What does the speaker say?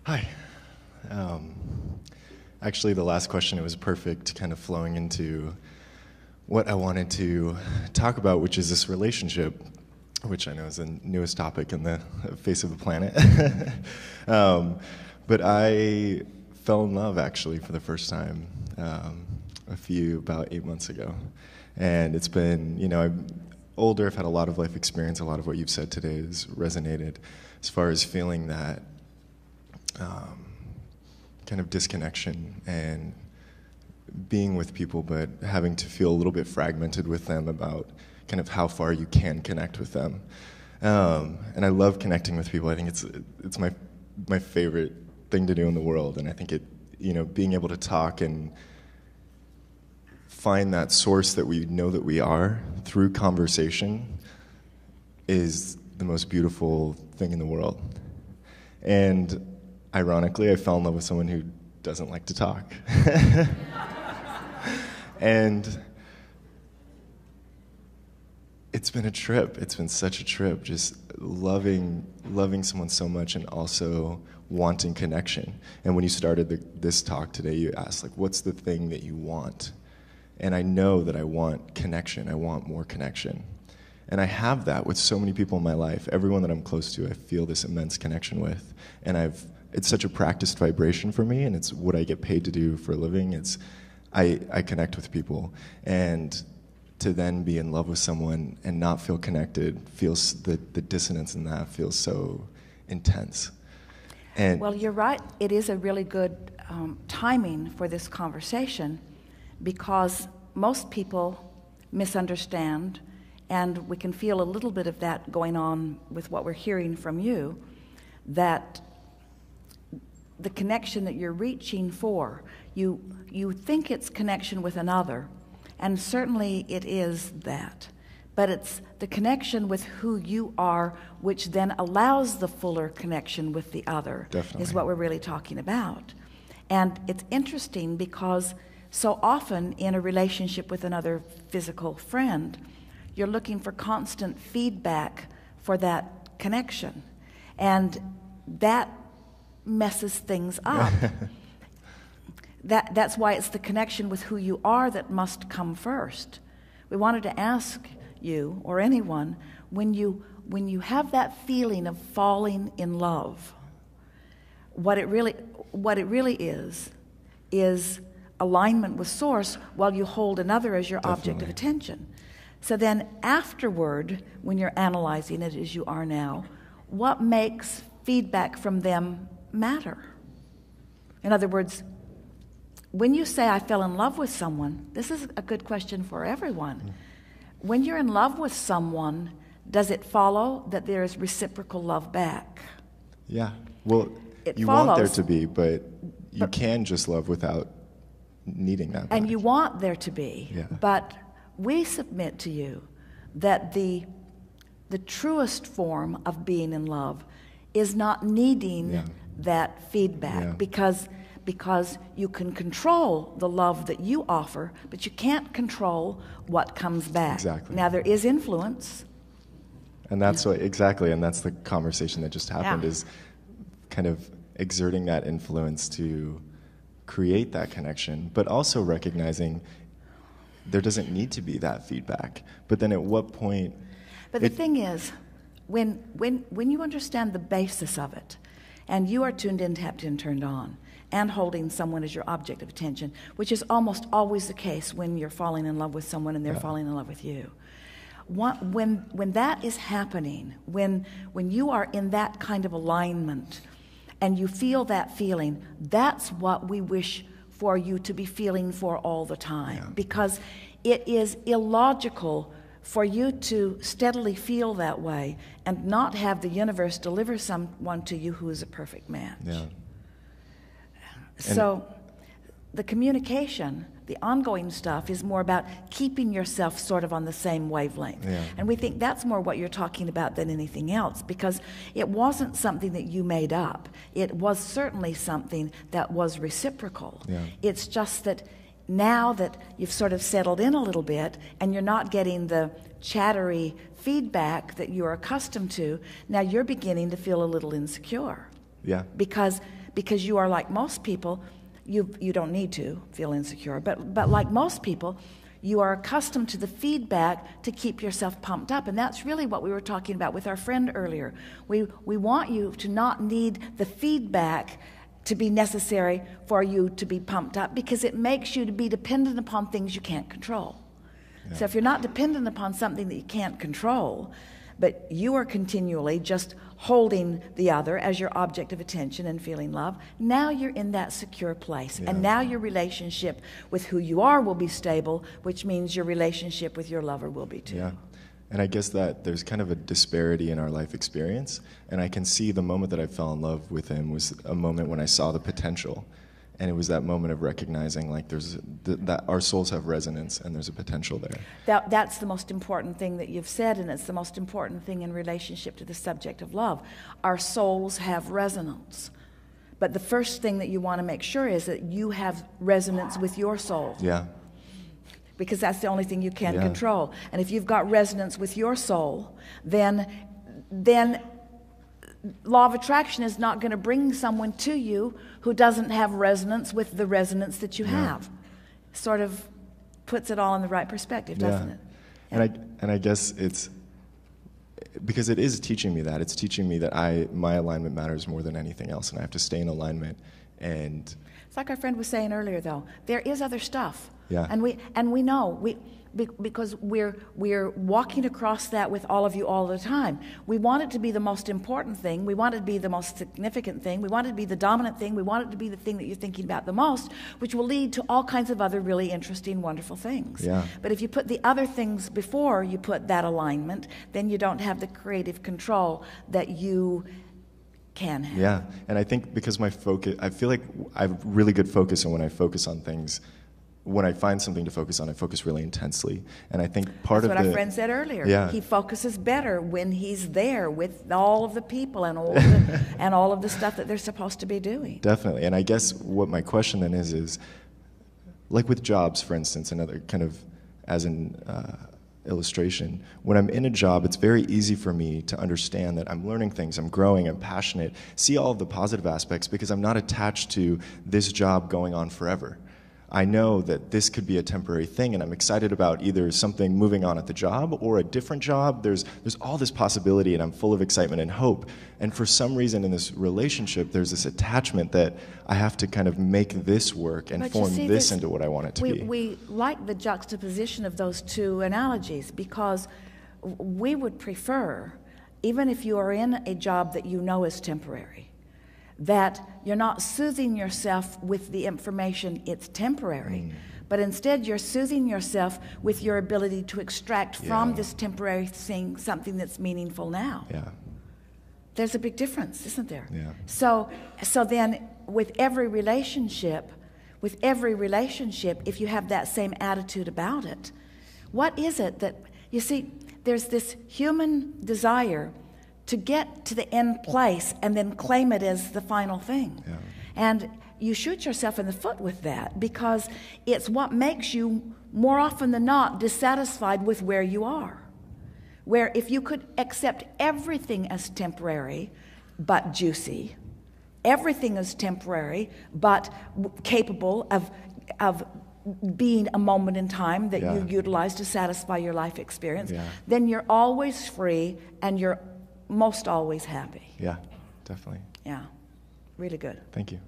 Hi. Um, Actually, the last question, it was perfect, kind of flowing into what I wanted to talk about, which is this relationship, which I know is the newest topic in the face of the planet. But I fell in love, actually, for the first time about 8 months ago. And it's been, I'm older, I've had a lot of life experience. A lot of what you've said today has resonated as far as feeling that kind of disconnection and being with people, but having to feel a little bit fragmented with them about kind of how far you can connect with them. And I love connecting with people. I think it's my favorite thing to do in the world. And I think being able to talk and find that source that we know that we are through conversation is the most beautiful thing in the world. And ironically, I fell in love with someone who doesn't like to talk. And it's been a trip. It's been such a trip, just loving someone so much and also wanting connection. And when you started this talk today, you asked, what's the thing that you want? And I know that I want connection. I want more connection. And I have that with so many people in my life. Everyone that I'm close to, I feel this immense connection with. And it's such a practiced vibration for me, and it's what I get paid to do for a living. I connect with people. And to then be in love with someone and not feel connected, feels the dissonance in that feels so intense. And well, you're right. It is a really good timing for this conversation, because most people misunderstand, and we can feel a little bit of that going on with what we're hearing from you, that the connection that you're reaching for, you think it's connection with another, and certainly it is that, but it's the connection with who you are, which then allows the fuller connection with the other. Definitely. Is what we're really talking about. And it's interesting because so often in a relationship with another physical friend, you're looking for constant feedback for that connection, and that messes things up. That's why it's the connection with who you are that must come first. We wanted to ask you, or anyone, when you have that feeling of falling in love, what it really is alignment with Source, while you hold another as your Definitely. object of attention. So then afterward, when you're analyzing it as you are now, what makes feedback from them matter? In other words, when you say, I fell in love with someone, this is a good question for everyone. When you're in love with someone, does it follow that there is reciprocal love back? Yeah. Well, you want there to be, but you can just love without needing that back. And you want there to be. Yeah. But we submit to you that the truest form of being in love is not needing that feedback, because you can control the love that you offer, but you can't control what comes back. Exactly. Now, there is influence. And that's exactly, and that's the conversation that just happened, Yeah. is kind of exerting that influence to create that connection, but also recognizing there doesn't need to be that feedback. But then at what point... But the thing is, when you understand the basis of it, and you are tuned in, tapped in, turned on, and holding someone as your object of attention, which is almost always the case when you're falling in love with someone and they're falling in love with you. When that is happening, when you are in that kind of alignment and you feel that feeling, that's what we wish for you to be feeling for all the time, because it is illogical for you to steadily feel that way and not have the universe deliver someone to you who is a perfect match. Yeah. So the communication, the ongoing stuff, is more about keeping yourself sort of on the same wavelength. Yeah. And we think that's more what you're talking about than anything else, because it wasn't something that you made up. It was certainly something that was reciprocal. Yeah. It's just that now that you've sort of settled in a little bit and you're not getting the chattery feedback that you're accustomed to, now you're beginning to feel a little insecure. Yeah. Because because you are like most people, you don't need to feel insecure, but like most people, you are accustomed to the feedback to keep yourself pumped up. And that's really what we were talking about with our friend earlier. We want you to not need the feedback to be necessary for you to be pumped up, because it makes you to be dependent upon things you can't control. Yeah. So if you're not dependent upon something that you can't control, but you are continually just holding the other as your object of attention and feeling love, now you're in that secure place. Yeah. And now your relationship with who you are will be stable, which means your relationship with your lover will be too. Yeah. And I guess that there's kind of a disparity in our life experience. And I can see the moment that I fell in love with him was a moment when I saw the potential. And it was that moment of recognizing like that our souls have resonance and there's a potential there. That's the most important thing that you've said, and it's the most important thing in relationship to the subject of love. Our souls have resonance. But the first thing that you want to make sure is that you have resonance with your soul. Yeah. Because that's the only thing you can control. And if you've got resonance with your soul, then law of attraction is not going to bring someone to you who doesn't have resonance with the resonance that you have. Sort of puts it all in the right perspective, doesn't it? Yeah. And I guess it's because it is teaching me that. It's teaching me that my alignment matters more than anything else, and I have to stay in alignment. And it's like our friend was saying earlier, though. There is other stuff. Yeah. And we know because we're walking across that with all of you all the time. We want it to be the most important thing. We want it to be the most significant thing. We want it to be the dominant thing. We want it to be the thing that you're thinking about the most, which will lead to all kinds of other really interesting, wonderful things. Yeah. But if you put the other things before you put that alignment, then you don't have the creative control that you can have. Yeah, and I think because my focus, I feel like I have really good focus, and when I focus on things, when I find something to focus on, I focus really intensely. And I think That's what our friend said earlier. Yeah. He focuses better when he's there with all of the people and all of the stuff that they're supposed to be doing. Definitely. And I guess what my question then is like with jobs, for instance, another kind of as an illustration, when I'm in a job, it's very easy for me to understand that I'm learning things, I'm growing, I'm passionate, see all of the positive aspects because I'm not attached to this job going on forever. I know that this could be a temporary thing, and I'm excited about either something moving on at the job or a different job. There's all this possibility, and I'm full of excitement and hope. And for some reason in this relationship, there's this attachment that I have to kind of make this work and form this into what I want it to be. We like the juxtaposition of those two analogies because we would prefer, even if you are in a job that you know is temporary, that you're not soothing yourself with the information it's temporary, but instead you're soothing yourself with your ability to extract from this temporary thing something that's meaningful now. Yeah. There's a big difference, isn't there? Yeah. So then with every relationship, if you have that same attitude about it, what is it that, you see, there's this human desire to get to the end place and then claim it as the final thing. Yeah. And you shoot yourself in the foot with that because it's what makes you more often than not dissatisfied with where you are. Where if you could accept everything as temporary but juicy, everything is temporary but capable of being a moment in time that you utilize to satisfy your life experience, then you're always free and you're most always happy. Yeah, definitely. Yeah, really good. Thank you.